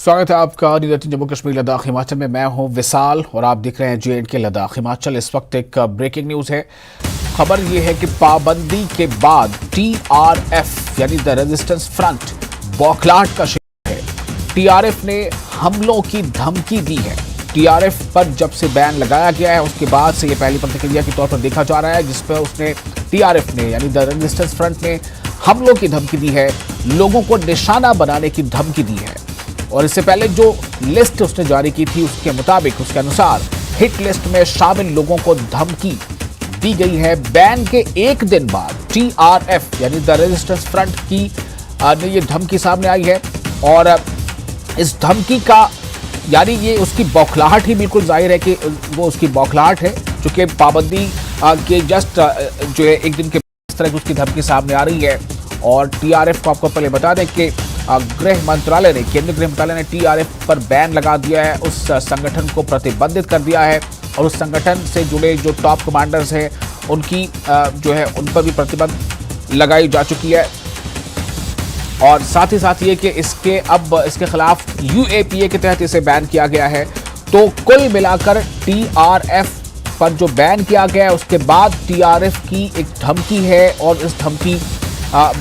स्वागत है आपका न्यूज़ जम्मू कश्मीर लद्दाख हिमाचल में। मैं हूं विशाल और आप देख रहे हैं JNK लद्दाख हिमाचल। इस वक्त एक ब्रेकिंग न्यूज़ है। खबर यह है कि पाबंदी के बाद TRF यानी द रेजिस्टेंस फ्रंट बौखलाहट का शिकार है। TRF ने हमलों की धमकी दी है। TRF पर जब से बैन लगाया गया है उसके बाद से यह पहली प्रतिक्रिया के तौर पर देखा जा रहा है जिसपर उसने TRF ने यानी द रेजिस्टेंस फ्रंट ने हमलों की धमकी दी है, लोगों को निशाना बनाने की धमकी दी है। और इससे पहले जो लिस्ट उसने जारी की थी उसके मुताबिक, उसके अनुसार हिट लिस्ट में शामिल लोगों को धमकी दी गई है। बैन के एक दिन बाद TRF यानी द रेजिस्टेंस फ्रंट की ने ये धमकी सामने आई है और इस धमकी का यानी ये उसकी बौखलाहट ही बिल्कुल जाहिर है कि वो उसकी बौखलाहट है, चूंकि पाबंदी के जस्ट जो है एक दिन के इस तरह की उसकी धमकी सामने आ रही है। और TRF को आपको पहले बता दें कि गृह मंत्रालय ने, केंद्रीय गृह मंत्रालय ने TRF पर बैन लगा दिया है, उस संगठन को प्रतिबंधित कर दिया है और उस संगठन से जुड़े जो टॉप कमांडर्स हैं उनकी जो है उन पर भी प्रतिबंध लगाई जा चुकी है। और साथ ही साथ ये कि इसके खिलाफ UAPA के तहत इसे बैन किया गया है। तो कुल मिलाकर TRF पर जो बैन किया गया है उसके बाद TRF की एक धमकी है और इस धमकी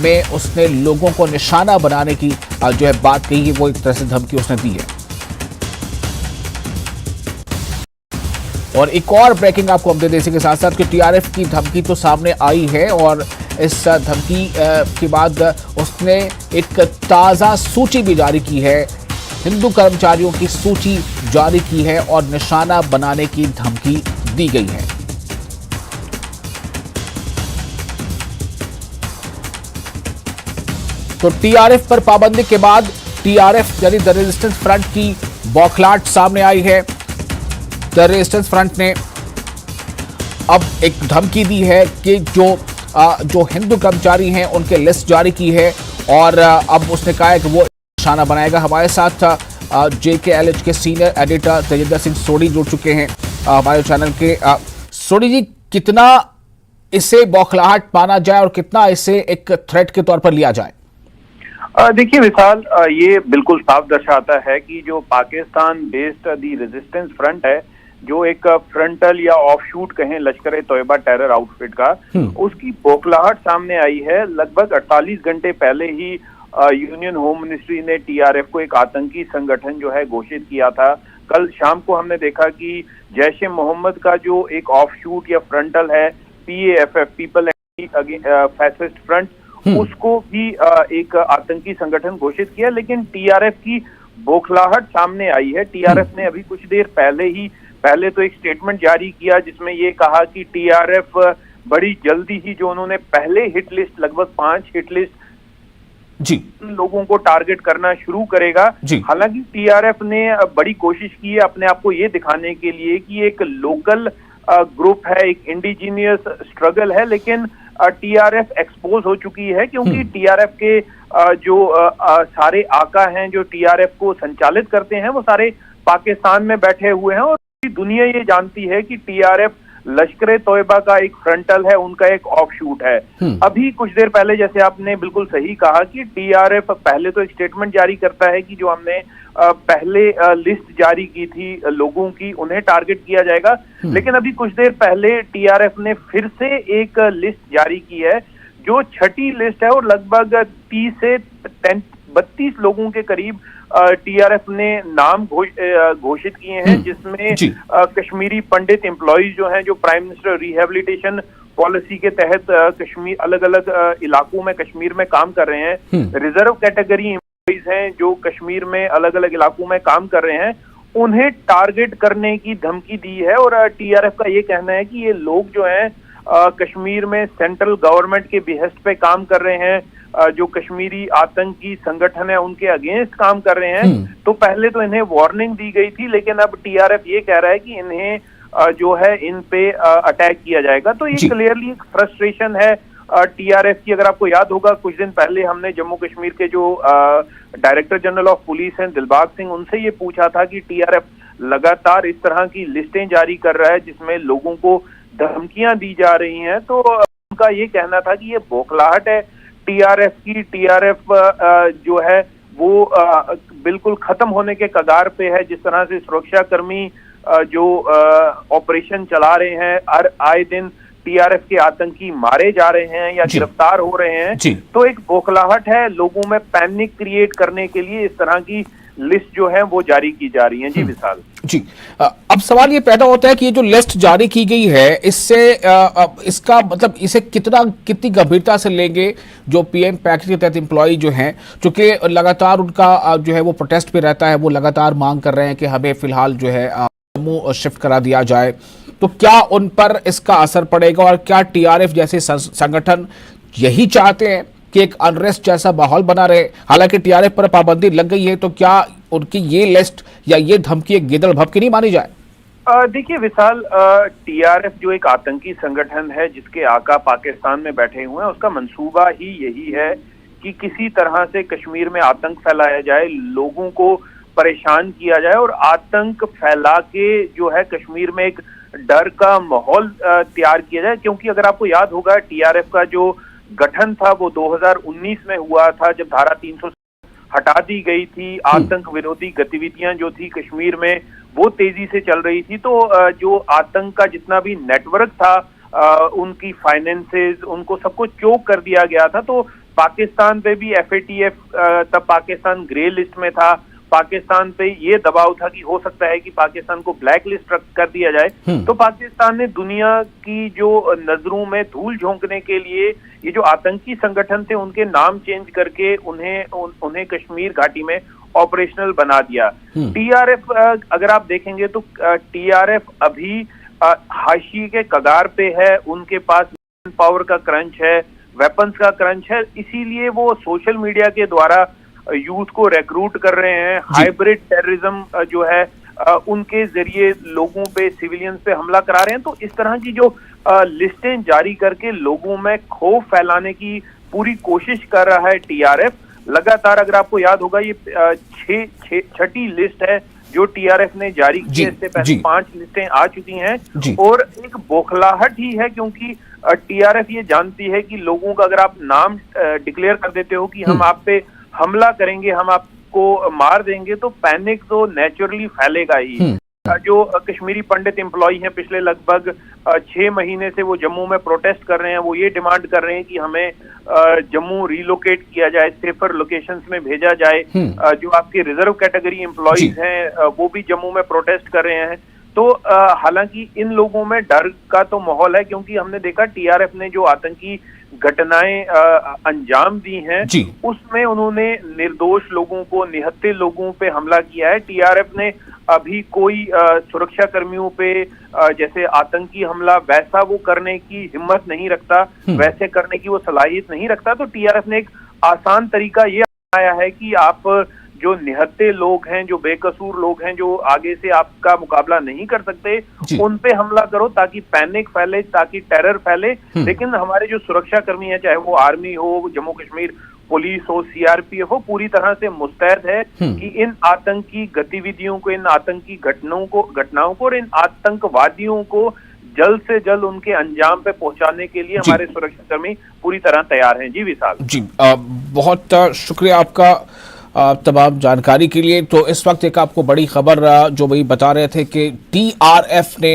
में उसने लोगों को निशाना बनाने की जो है बात कही है, वो एक तरह से धमकी उसने दी है। और एक और ब्रेकिंग आपको हम दे दें इसी के साथ साथ कि TRF की धमकी तो सामने आई है और इस धमकी के बाद उसने एक ताज़ा सूची भी जारी की है, हिंदू कर्मचारियों की सूची जारी की है और निशाना बनाने की धमकी दी गई है। तो TRF पर पाबंदी के बाद TRF यानी द रेजिस्टेंस फ्रंट की बौखलाहट सामने आई है। द रेजिस्टेंस फ्रंट ने अब एक धमकी दी है कि जो हिंदू कर्मचारी हैं उनके लिस्ट जारी की है और अब उसने कहा है कि वो निशाना बनाएगा। हमारे साथ JKLH के सीनियर एडिटर तेजिंदर सिंह सोढ़ी जुड़ चुके हैं हमारे चैनल के। सोढ़ी जी, कितना इसे बौखलाहट माना जाए और कितना इसे एक थ्रेट के तौर पर लिया जाए? देखिए विशाल, ये बिल्कुल साफ दर्शाता है कि जो पाकिस्तान बेस्ड दी रेजिस्टेंस फ्रंट है, जो एक फ्रंटल या ऑफशूट कहें लश्कर तोयबा टेरर आउटफिट का, उसकी बौखलाहट सामने आई है। लगभग 48 घंटे पहले ही यूनियन होम मिनिस्ट्री ने TRF को एक आतंकी संगठन जो है घोषित किया था। कल शाम को हमने देखा कि जैश ए मोहम्मद का जो एक ऑफशूट या फ्रंटल है PAFF, पीपल फैसिस्ट फ्रंट, उसको भी एक आतंकी संगठन घोषित किया। लेकिन TRF की बौखलाहट सामने आई है। TRF ने अभी कुछ देर पहले तो एक स्टेटमेंट जारी किया जिसमें ये कहा कि TRF बड़ी जल्दी ही जो उन्होंने पहले हिट लिस्ट, लगभग 5 हिट लिस्ट लोगों को टारगेट करना शुरू करेगा। हालांकि TRF ने बड़ी कोशिश की है अपने आप को ये दिखाने के लिए कि एक लोकल ग्रुप है, एक इंडिजीनियस स्ट्रगल है, लेकिन TRF एक्सपोज हो चुकी है क्योंकि TRF के जो सारे आका हैं जो TRF को संचालित करते हैं वो सारे पाकिस्तान में बैठे हुए हैं और दुनिया ये जानती है कि TRF लश्कर तोयबा का एक फ्रंटल है, उनका एक ऑफशूट है। अभी कुछ देर पहले, जैसे आपने बिल्कुल सही कहा, कि TRF पहले तो एक स्टेटमेंट जारी करता है कि जो हमने पहले लिस्ट जारी की थी लोगों की, उन्हें टारगेट किया जाएगा। लेकिन अभी कुछ देर पहले TRF ने फिर से एक लिस्ट जारी की है जो छठी लिस्ट है और लगभग 30 से 32 लोगों के करीब TRF ने नाम घोषित किए हैं, जिसमें कश्मीरी पंडित एम्प्लॉइज जो हैं, जो प्राइम मिनिस्टर रिहेबिलिटेशन पॉलिसी के तहत कश्मीर अलग अलग इलाकों में कश्मीर में काम कर रहे हैं, रिजर्व कैटेगरी एम्प्लॉइज हैं जो कश्मीर में अलग अलग इलाकों में काम कर रहे हैं, उन्हें टारगेट करने की धमकी दी है। और TRF का ये कहना है कि ये लोग जो हैं कश्मीर में सेंट्रल गवर्नमेंट के बिहेस्ट पे काम कर रहे हैं, जो कश्मीरी आतंकी संगठन है उनके अगेंस्ट काम कर रहे हैं। तो पहले तो इन्हें वार्निंग दी गई थी, लेकिन अब TRF ये कह रहा है कि इन्हें जो है इन पे अटैक किया जाएगा। तो ये क्लियरली एक फ्रस्ट्रेशन है TRF की। अगर आपको याद होगा, कुछ दिन पहले हमने जम्मू कश्मीर के जो डायरेक्टर जनरल ऑफ पुलिस हैं दिलबाग सिंह, उनसे ये पूछा था कि TRF लगातार इस तरह की लिस्टें जारी कर रहा है जिसमें लोगों को धमकियां दी जा रही हैं। तो उनका ये कहना था कि ये बौखलाहट है TRF की। TRF जो है वो बिल्कुल खत्म होने के कगार पे है। जिस तरह से सुरक्षाकर्मी जो ऑपरेशन चला रहे हैं, हर आए दिन टीआरएफ के आतंकी मारे जा रहे हैं या गिरफ्तार हो रहे हैं, तो एक बौखलाहट है। लोगों में पैनिक क्रिएट करने के लिए इस तरह की लिस्ट जो है वो जारी की जा रही है। जी विशाल जी, अब सवाल ये पैदा होता है कि ये जो लिस्ट जारी की गई है, इससे इसका मतलब इसे कितनी गंभीरता से लेंगे जो पीएम पैकेज के तहत एम्प्लॉय जो हैं, चूंकि लगातार उनका जो है वो प्रोटेस्ट पे रहता है, वो लगातार मांग कर रहे हैं कि हमें फिलहाल जो है जम्मू शिफ्ट करा दिया जाए, तो क्या उन पर इसका असर पड़ेगा? और क्या टीआरएफ जैसे संगठन यही चाहते हैं कि एक अनरेस्ट जैसा माहौल बना रहे? हालांकि टीआरएफ पर पाबंदी लग गई है, तो क्या उनकी ये लिस्ट या ये धमकी एक गिदड़ भभकी नहीं मानी जाए? देखिए विशाल, टीआरएफ जो एक आतंकी संगठन है जिसके आका पाकिस्तान में बैठे हुए हैं, उसका मंसूबा ही यही है कि किसी तरह से कश्मीर में आतंक फैलाया जाए, लोगों को परेशान किया जाए और आतंक फैला के जो है कश्मीर में एक डर का माहौल तैयार किया जाए। क्योंकि अगर आपको याद होगा, टीआरएफ का जो गठन था वो 2019 में हुआ था, जब धारा 300 हटा दी गई थी। आतंक विरोधी गतिविधियां जो थी कश्मीर में वो तेजी से चल रही थी। तो जो आतंक का जितना भी नेटवर्क था, उनकी फाइनेंसेस, उनको सबको चोक कर दिया गया था। तो पाकिस्तान पे भी एफएटीएफ, तब पाकिस्तान ग्रे लिस्ट में था, पाकिस्तान पे ये दबाव था कि हो सकता है कि पाकिस्तान को ब्लैक लिस्ट कर दिया जाए। तो पाकिस्तान ने दुनिया की जो नजरों में धूल झोंकने के लिए ये जो आतंकी संगठन थे उनके नाम चेंज करके उन्हें कश्मीर घाटी में ऑपरेशनल बना दिया। टीआरएफ अगर आप देखेंगे तो टीआरएफ अभी हाशिए के कगार पे है, उनके पास पावर का क्रंच है, वेपन्स का क्रंच है, इसीलिए वो सोशल मीडिया के द्वारा यूथ को रिक्रूट कर रहे हैं। हाइब्रिड टेररिज्म जो है उनके जरिए लोगों पे, सिविलियंस पे हमला करा रहे हैं। तो इस तरह की जो लिस्टें जारी करके लोगों में खौफ फैलाने की पूरी कोशिश कर रहा है टीआरएफ। लगातार अगर आपको याद होगा ये छठी लिस्ट है जो टीआरएफ ने जारी की है। इससे पहले 5 लिस्टें आ चुकी हैं और एक बौखलाहट ही है, क्योंकि टीआरएफ ये जानती है कि लोगों का अगर आप नाम डिक्लेयर कर देते हो कि हम आप पे हमला करेंगे, हम आपको मार देंगे, तो पैनिक तो नेचुरली फैलेगा ही। जो कश्मीरी पंडित एम्प्लॉय हैं, पिछले लगभग 6 महीने से वो जम्मू में प्रोटेस्ट कर रहे हैं। वो ये डिमांड कर रहे हैं कि हमें जम्मू रिलोकेट किया जाए, सेफर लोकेशंस में भेजा जाए। जो आपके रिजर्व कैटेगरी एम्प्लॉयज हैं वो भी जम्मू में प्रोटेस्ट कर रहे हैं। तो हालांकि इन लोगों में डर का तो माहौल है, क्योंकि हमने देखा टीआरएफ ने जो आतंकी घटनाएं अंजाम दी हैं उसमें उन्होंने निर्दोष लोगों को, निहत्थे लोगों पे हमला किया है। टीआरएफ ने अभी कोई सुरक्षा कर्मियों पे जैसे आतंकी हमला वैसा वो करने की हिम्मत नहीं रखता, वैसे करने की वो सलाहियत नहीं रखता। तो टीआरएफ ने एक आसान तरीका ये अपनाया है कि आप जो निहत्थे लोग हैं, जो बेकसूर लोग हैं, जो आगे से आपका मुकाबला नहीं कर सकते, उन पे हमला करो ताकि पैनिक फैले, ताकि टेरर फैले। लेकिन हमारे जो सुरक्षा कर्मी हैं, चाहे वो आर्मी हो, जम्मू कश्मीर पुलिस हो, सीआरपीएफ हो, पूरी तरह से मुस्तैद है कि इन आतंकी गतिविधियों को, इन आतंकी घटनाओं को और इन आतंकवादियों को जल्द से जल्द उनके अंजाम पे पहुंचाने के लिए हमारे सुरक्षाकर्मी पूरी तरह तैयार हैं। जी विशाल जी, बहुत शुक्रिया आपका तमाम जानकारी के लिए। तो इस वक्त एक आपको बड़ी खबर जो वही बता रहे थे कि टीआरएफ ने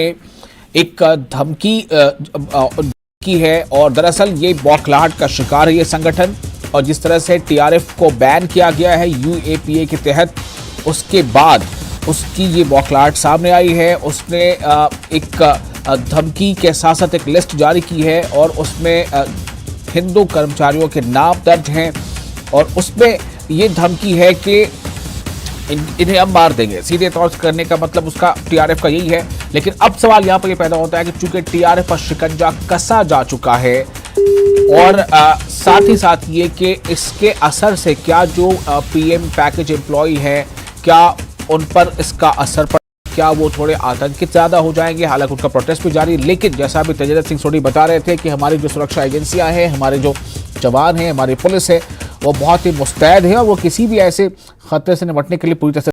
एक धमकी की है और दरअसल ये बौखलाहट का शिकार है ये संगठन, और जिस तरह से टीआरएफ को बैन किया गया है यूएपीए के तहत, उसके बाद उसकी ये बौखलाहट सामने आई है। उसने एक धमकी के साथ साथ एक लिस्ट जारी की है और उसमें हिंदू कर्मचारियों के नाम दर्ज हैं और उसमें ये धमकी है कि इन्हें हम मार देंगे। सीधे तौर से करने का मतलब उसका टीआरएफ का यही है। लेकिन अब सवाल यहाँ पर यह पैदा होता है कि चूंकि टीआरएफ पर शिकंजा कसा जा चुका है और साथ ही साथ ये कि इसके असर से क्या जो पीएम पैकेज एम्प्लॉय हैं, क्या उन पर इसका असर पड़, क्या वो थोड़े आतंकित ज्यादा हो जाएंगे? हालांकि उनका प्रोटेस्ट भी जारी, लेकिन जैसा अभी तेजस्वी सिंह सोनी बता रहे थे कि हमारी जो सुरक्षा एजेंसियां हैं, हमारे जो जवान हैं, हमारी पुलिस है, वो बहुत ही मुस्तैद है और वो किसी भी ऐसे खतरे से निपटने के लिए पूरी तरह से